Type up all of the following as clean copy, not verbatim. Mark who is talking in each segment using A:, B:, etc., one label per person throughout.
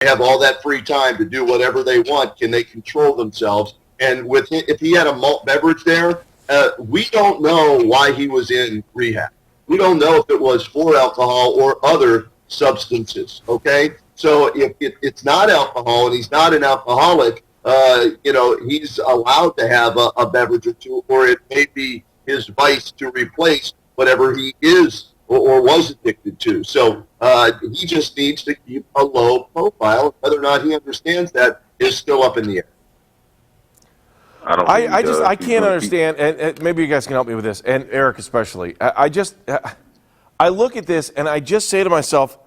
A: have all that free time to do whatever they want. Can they control themselves? And with him, if he had a malt beverage there, we don't know why he was in rehab. We don't know if it was for alcohol or other substances. Okay, so if it's not alcohol and he's not an alcoholic, he's allowed to have a beverage or two, or it may be his vice to replace whatever he is or was addicted to. So he just needs to keep a low profile. Whether or not he understands that is still up in the air.
B: I can't understand, and maybe you guys can help me with this, and Eric especially. I look at this and I just say to myself,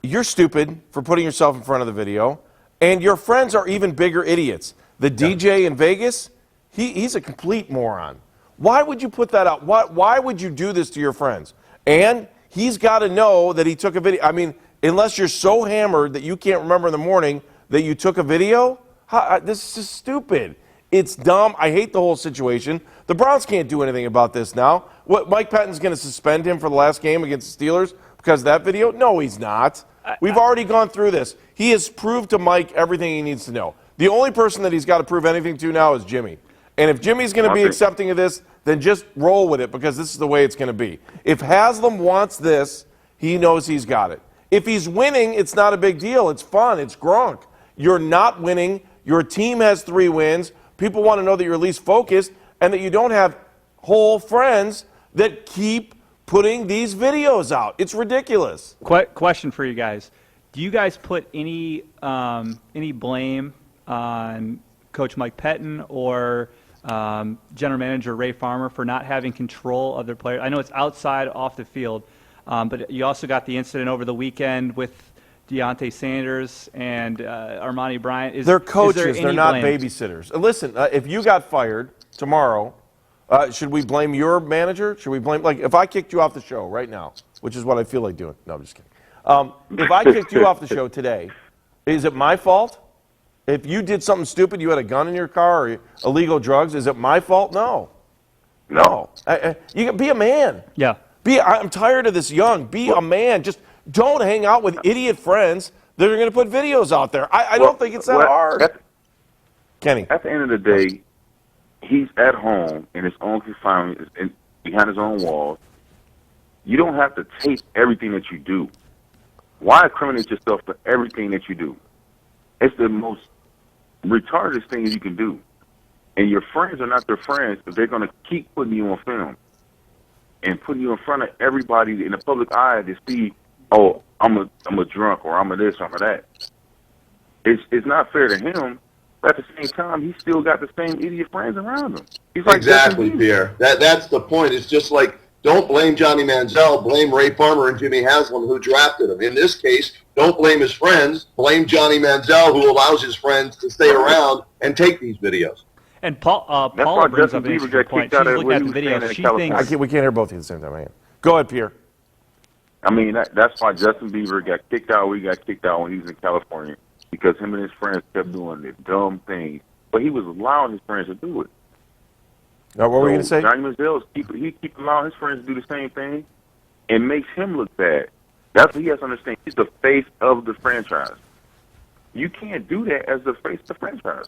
B: you're stupid for putting yourself in front of the video, and your friends are even bigger idiots. The DJ in Vegas, he's a complete moron. Why would you put that out? Why would you do this to your friends? And he's got to know that he took a video. I mean, unless you're so hammered that you can't remember in the morning that you took a video, this is just stupid. It's dumb. I hate the whole situation. The Browns can't do anything about this now. What, Mike Pettine's going to suspend him for the last game against the Steelers because of that video? No, he's not. We've already gone through this. He has proved to Mike everything he needs to know. The only person that he's got to prove anything to now is Jimmy. And if Jimmy's going to be accepting of this, then just roll with it because this is the way it's going to be. If Haslam wants this, he knows he's got it. If he's winning, it's not a big deal. It's fun. It's Gronk. You're not winning. Your team has 3 wins. People want to know that you're at least focused and that you don't have whole friends that keep putting these videos out. It's ridiculous.
C: Question for you guys. Do you guys put any blame on Coach Mike Pettin or General Manager Ray Farmer for not having control of their players? I know it's outside off the field, but you also got the incident over the weekend with Deontay Sanders and Armani Bryant.
B: They're coaches. They're not babysitters. Listen, if you got fired tomorrow, should we blame your manager? Should we blame, like, if I kicked you off the show right now, which is what I feel like doing. No, I'm just kidding. If I kicked you off the show today, is it my fault? If you did something stupid, you had a gun in your car or illegal drugs, is it my fault? No. No. You can be a man.
C: Yeah.
B: I'm tired of this young. Be a man. Just don't hang out with idiot friends that are going to put videos out there. I don't think it's that hard. Kenny.
D: At the end of the day, he's at home in his own confinement, behind his own walls. You don't have to tape everything that you do. Why incriminate yourself for everything that you do? It's the most retarded thing you can do. And your friends are not their friends if they're going to keep putting you on film and putting you in front of everybody in the public eye to see, oh, I'm a drunk or I'm a this or I'm a that. It's not fair to him, but at the same time, he's still got the same idiot friends around him. He's like
A: exactly, Pierre. That's the point. It's just like, don't blame Johnny Manziel, blame Ray Farmer and Jimmy Haslam who drafted him. In this case, don't blame his friends, blame Johnny Manziel who allows his friends to stay around and take these videos.
C: And Paula brings up an interesting point. She's looking at the video. She thinks
B: we can't hear both of you at the same time. Man. Go ahead, Pierre.
D: I mean, that's why Justin Bieber got kicked out. We got kicked out when he was in California because him and his friends kept doing the dumb things. But he was allowing his friends to do it.
B: Now, what were you going to say?
D: Johnny Manziel, he keep allowing his friends to do the same thing and makes him look bad. That's what he has to understand. He's the face of the franchise. You can't do that as the face of the franchise.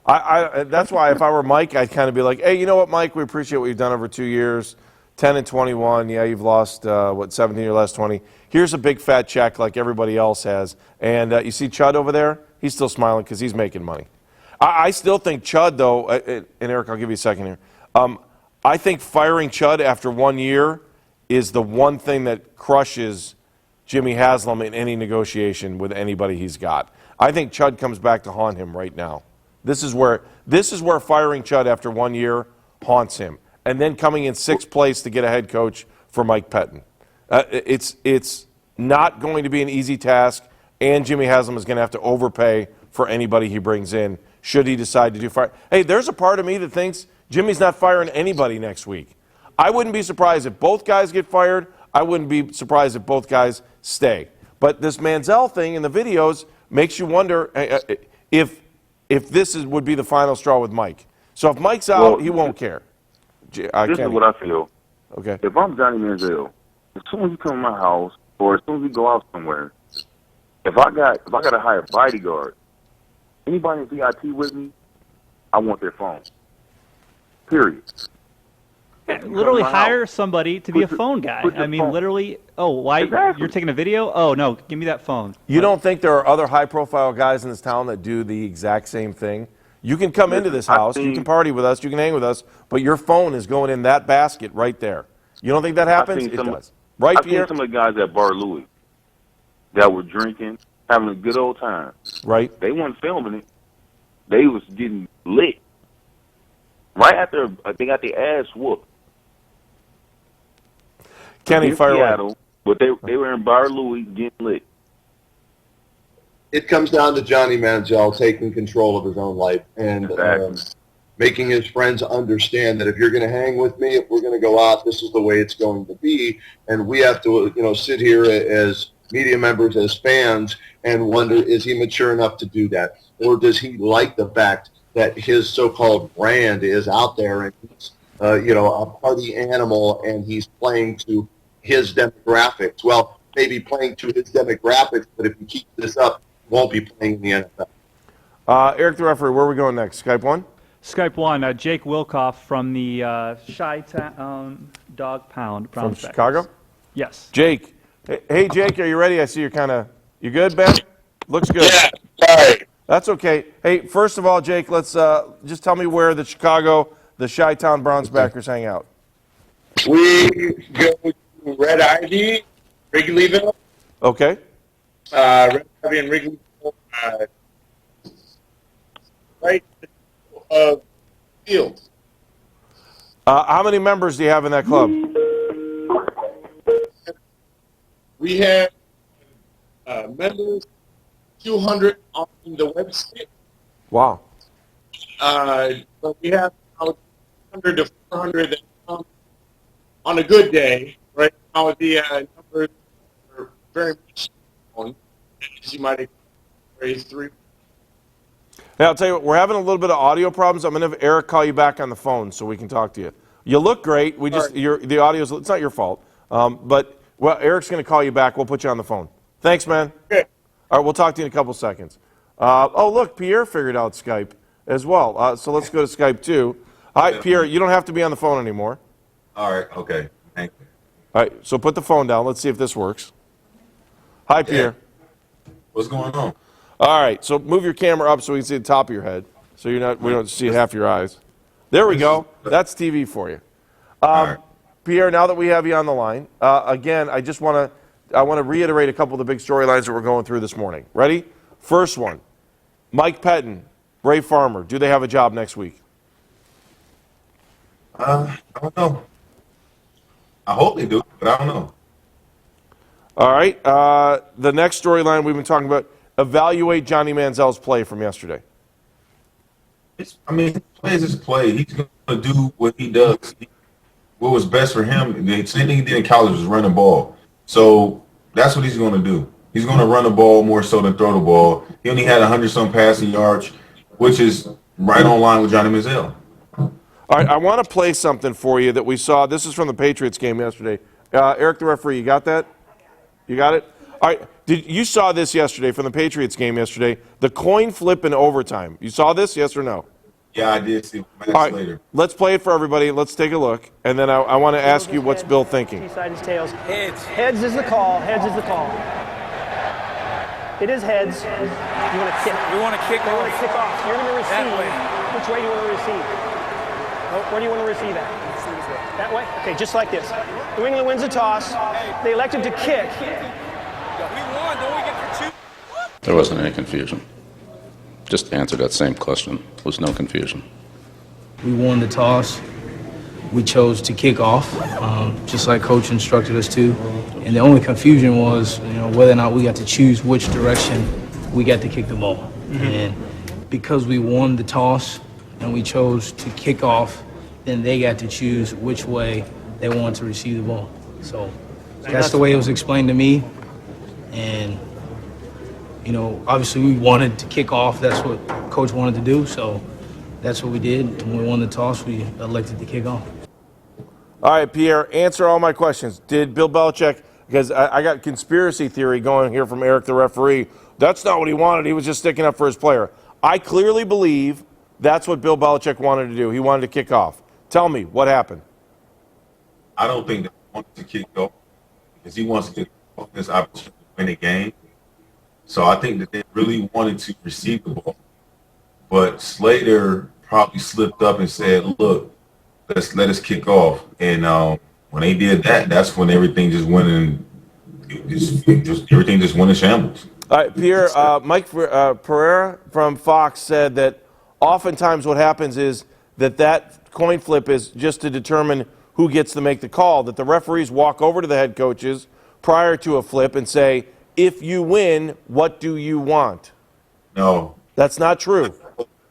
B: That's why if I were Mike, I'd kind of be like, hey, you know what, Mike? We appreciate what you've done over 2 years. 10-21. Yeah, you've lost, 17 of your last 20. Here's a big fat check like everybody else has. And you see Chud over there? He's still smiling because he's making money. I still think Chud, though, and Eric, I'll give you a second here. I think firing Chud after 1 year is the one thing that crushes Jimmy Haslam in any negotiation with anybody he's got. I think Chud comes back to haunt him right now. This is where firing Chud after 1 year haunts him. And then coming in 6th place to get a head coach for Mike Pettin. It's not going to be an easy task, and Jimmy Haslam is going to have to overpay for anybody he brings in should he decide to do fire. Hey, there's a part of me that thinks Jimmy's not firing anybody next week. I wouldn't be surprised if both guys get fired. I wouldn't be surprised if both guys stay. But this Manziel thing in the videos makes you wonder if this would be the final straw with Mike. So if Mike's out, he won't care.
D: This is what I feel.
B: Okay.
D: If I'm Johnny Manziel, as soon as you come to my house or as soon as we go out somewhere, If I got to hire a bodyguard, anybody in VIP with me, I want their phone. Period.
C: Literally hire somebody to be a phone guy. I mean, literally. Oh, why?
D: Exactly.
C: You're taking a video? Oh no, give me that phone.
B: You don't think there are other high-profile guys in this town that do the exact same thing? You can come into this house, you can party with us, you can hang with us, but your phone is going in that basket right there. You don't think that happens? It does. Right, Pierre?
D: I've seen some of the guys at Bar Louie that were drinking, having a good old time.
B: Right.
D: They weren't filming it. They was getting lit. Right after they got their ass whooped.
B: Kenny,
D: in
B: fire
D: Seattle,
B: away.
D: but they were in Bar Louie getting lit.
A: It comes down to Johnny Manziel taking control of his own life and making his friends understand that if you're going to hang with me, if we're going to go out, this is the way it's going to be. And we have to, sit here as media members, as fans, and wonder, is he mature enough to do that? Or does he like the fact that his so-called brand is out there and he's, a party animal and he's playing to his demographics? Well, maybe playing to his demographics, but if he keeps this up, he won't be playing in the NFL.
B: Eric the referee, where are we going next? Skype 1?
C: Skype 1, Jake Wilkoff from the Chi-Town Dog Pound.
B: From Chicago?
C: Yes.
B: Jake. Hey, Jake, are you ready? I see you're you good, Ben? Looks good.
E: Yeah, sorry.
B: That's okay. Hey, first of all, Jake, let's just tell me where the Chi-Town Browns backers hang out.
E: We go to Red Ivy, Wrigleyville.
B: Okay.
E: Red Ivy and Wrigleyville, right field.
B: How many members do you have in that club?
E: We have members, 200 on the website.
B: Wow.
E: But we have about 100 to 400 that come on a good day. Right now, the numbers are very much down, as you might expect. Raise 3.
B: Hey, I'll tell you what, we're having a little bit of audio problems. I'm going to have Eric call you back on the phone so we can talk to you. You look great. The audio's, it's not your fault. But Eric's going to call you back. We'll put you on the phone. Thanks, man.
E: Okay.
B: All right, we'll talk to you in a couple seconds. Look, Pierre figured out Skype as well. So let's go to Skype 2. Hi, Pierre. You don't have to be on the phone anymore.
F: All right, okay. Thank you.
B: All right, so put the phone down. Let's see if this works. Hi, Pierre.
F: What's going on?
B: All right, so move your camera up so we can see the top of your head, so we don't see half your eyes. There we go. That's TV for you.
F: Right.
B: Pierre, now that we have you on the line, again, I want to reiterate a couple of the big storylines that we're going through this morning. Ready? First one, Mike Pettin, Ray Farmer, do they have a job next week?
F: I don't know. I hope they do, but I don't know.
B: All right, the next storyline we've been talking about, evaluate Johnny Manziel's play from yesterday.
F: His play is his play. He's going to do what he does. What was best for him, the same thing he did in college was run the ball. So that's what he's going to do. He's going to run the ball more so than throw the ball. He only had 100-some passing yards, which is right on line with Johnny Manziel.
B: All right, I want to play something for you that we saw. This is from the Patriots game yesterday. Eric, the referee, you got that? You got it? All right, you saw this yesterday from the Patriots game yesterday, the coin flip in overtime. You saw this, yes or no?
F: Yeah, I did see minutes
B: All right,
F: later.
B: let's play it for everybody. Let's take a look, and then I want to ask you what's Bill thinking.
G: T-side is tails.
H: Heads.
G: Heads is the call. Heads is the call. It is heads. You want to kick.
H: We want to kick
G: You want to
H: off.
G: kick off. You're going to receive.
H: That way.
G: Which way do you want to receive? Where do you want to receive at? That way? Okay, just like this. New England wins the toss. They elected to kick.
H: We won, don't we get to choose?
I: There wasn't any confusion. Just answer that same question. There was no confusion.
J: We won the toss. We chose to kick off, just like Coach instructed us to. And the only confusion was, whether or not we got to choose which direction we got to kick the ball. Mm-hmm. And because we won the toss and we chose to kick off, then they got to choose which way they wanted to receive the ball. So that's the way it was explained to me. And, obviously we wanted to kick off. That's what Coach wanted to do. So that's what we did. When we won the toss, we elected to kick off.
B: All right, Pierre, answer all my questions. Did Bill Belichick because I got conspiracy theory going here from Eric, the referee. That's not what he wanted. He was just sticking up for his player. I clearly believe that's what Bill Belichick wanted to do. He wanted to kick off. Tell me, what happened?
F: I don't think that he wants to kick off because he wants to get off this opportunity to win a game. So I think that they really wanted to receive the ball. But Slater probably slipped up and said, look, let us kick off. And when they did that, that's when everything just went in, everything just went in shambles.
B: All right, Pierre, Mike Pereira from Fox said that oftentimes what happens is that coin flip is just to determine who gets to make the call, that the referees walk over to the head coaches prior to a flip and say, if you win, what do you want?
F: No.
B: That's not true.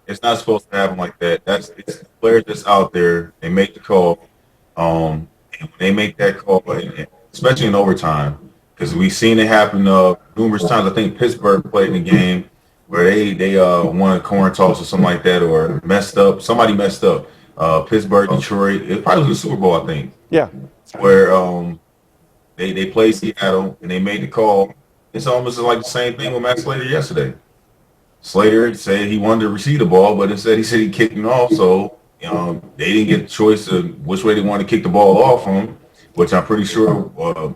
F: It's not supposed to happen like that. It's the players that's out there, they make the call. And when they make that call, especially in overtime, because we've seen it happen numerous times. I think Pittsburgh played in a game where they won a coin toss or something like that, or messed up. Somebody messed up. Pittsburgh, Detroit. It probably was the Super Bowl, I think.
B: Yeah.
F: Where they played Seattle and they made the call. It's almost like the same thing with Matt Slater yesterday. Slater said he wanted to receive the ball, but instead he said he kicked it off. So they didn't get the choice of which way they wanted to kick the ball off from, which I'm pretty sure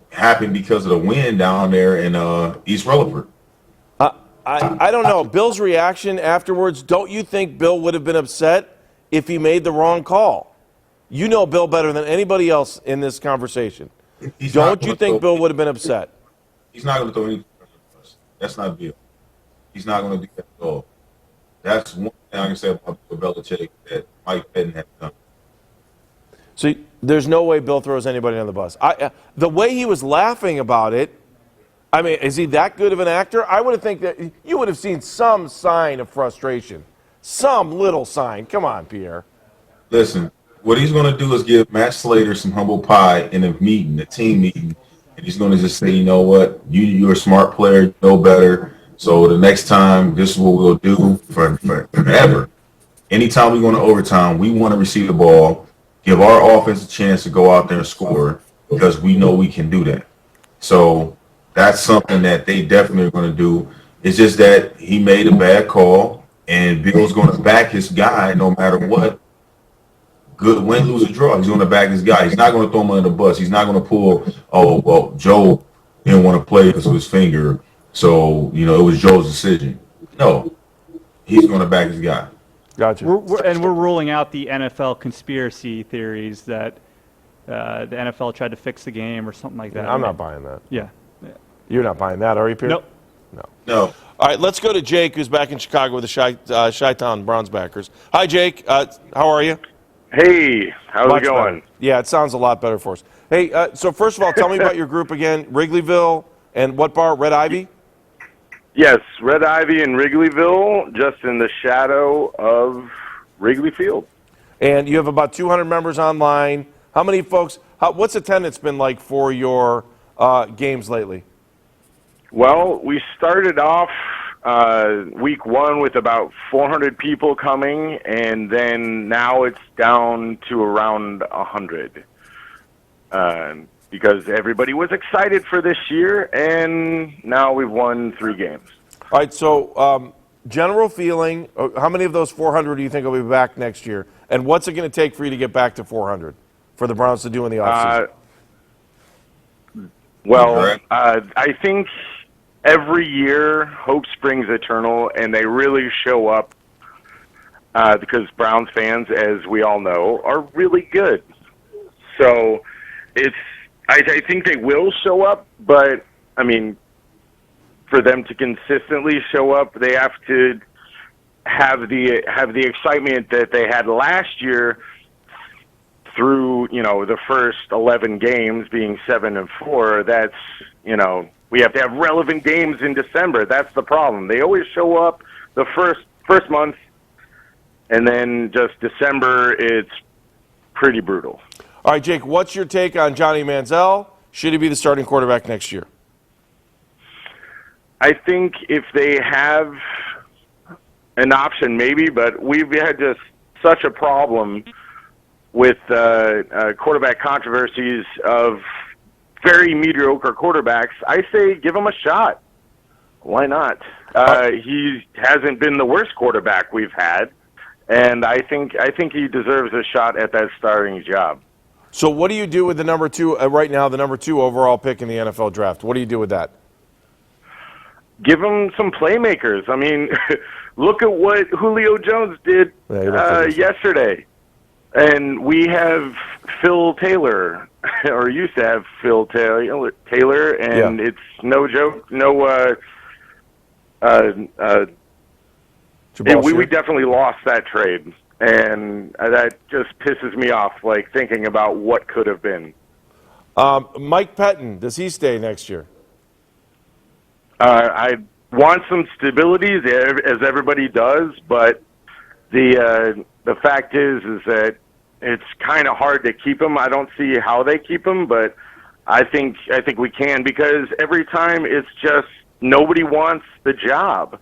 F: happened because of the wind down there in East Rutherford.
B: I don't know. Bill's reaction afterwards, don't you think Bill would have been upset if he made the wrong call? You know Bill better than anybody else in this conversation. Don't you think Bill would have been upset?
F: He's not going to throw anything under us. That's not Bill. He's not going to do that at all. That's one thing I can say about Belichick that Mike Pettin had done.
B: So there's no way Bill throws anybody on the bus. The way he was laughing about it, I mean, is he that good of an actor? I would have think that you would have seen some sign of frustration, some little sign. Come on, Pierre.
F: Listen, what he's going to do is give Matt Slater some humble pie in a meeting, a team meeting, and he's going to just say, you know what, you're a smart player, you know better. So the next time, this is what we'll do forever. Anytime we go into overtime, we want to receive the ball, give our offense a chance to go out there and score because we know we can do that. So that's something that they definitely are going to do. It's just that he made a bad call, and Bill's going to back his guy no matter what. Good win, lose, or draw. He's going to back his guy. He's not going to throw him under the bus. He's not going to pull, oh, well, Joe didn't want to play because of his finger. So, it was Joe's decision. No, he's going to back his guy.
B: Gotcha.
C: We're ruling out the NFL conspiracy theories that the NFL tried to fix the game or something like that.
B: I'm not buying that.
C: Yeah.
B: You're not buying that, are you, Pierre?
C: Nope.
F: No.
B: All right, let's go to Jake, who's back in Chicago with the Chi-Town Browns backers. Hi, Jake. How are you?
K: Hey, how's it going?
B: Better. Yeah, it sounds a lot better for us. Hey, so first of all, tell me about your group again. Wrigleyville and what bar? Red Ivy?
K: Yes, Red Ivy in Wrigleyville, just in the shadow of Wrigley Field.
B: And you have about 200 members online. How many folks, what's attendance been like for your games lately?
K: Well, we started off week one with about 400 people coming, and then now it's down to around 100. Because everybody was excited for this year, and now we've won 3 games.
B: All right, so general feeling, how many of those 400 do you think will be back next year? And what's it going to take for you to get back to 400 for the Browns to do in the offseason?
K: I think every year hope springs eternal, and they really show up because Browns fans, as we all know, are really good. So I think they will show up, but I mean, for them to consistently show up, they have to have the excitement that they had last year through the first 11 games being 7-4. That's we have to have relevant games in December. That's the problem. They always show up the first month, and then just December it's pretty brutal.
B: All right, Jake, what's your take on Johnny Manziel? Should he be the starting quarterback next year?
K: I think if they have an option, maybe, but we've had just such a problem with quarterback controversies of very mediocre quarterbacks, I say give him a shot. Why not? He hasn't been the worst quarterback we've had, and I think he deserves a shot at that starting job.
B: So what do you do with the number 2 right now, the number 2 overall pick in the NFL draft? What do you do with that?
K: Give him some playmakers. I mean, look at what Julio Jones did yesterday. And we have Phil Taylor, or used to have Phil Taylor, and it's no joke, we definitely lost that trade, and that just pisses me off, like thinking about what could have been.
B: Mike Pettin, does he stay next year?
K: I want some stability, as everybody does, but the fact is that it's kind of hard to keep him. I don't see how they keep him, but I think we can, because every time it's just nobody wants the job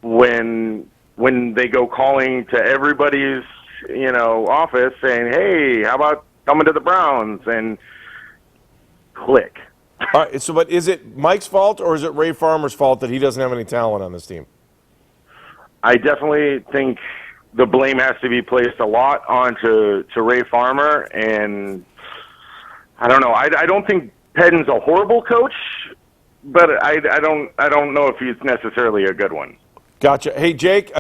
K: when they go calling to everybody's office saying, hey, how about coming to the Browns, and click.
B: All right, so but is it Mike's fault or is it Ray Farmer's fault that he doesn't have any talent on this team?
K: I definitely think the blame has to be placed a lot onto Ray Farmer, and I don't know. I don't think Pettin's a horrible coach, but I don't know if he's necessarily a good one.
B: Gotcha. Hey, Jake.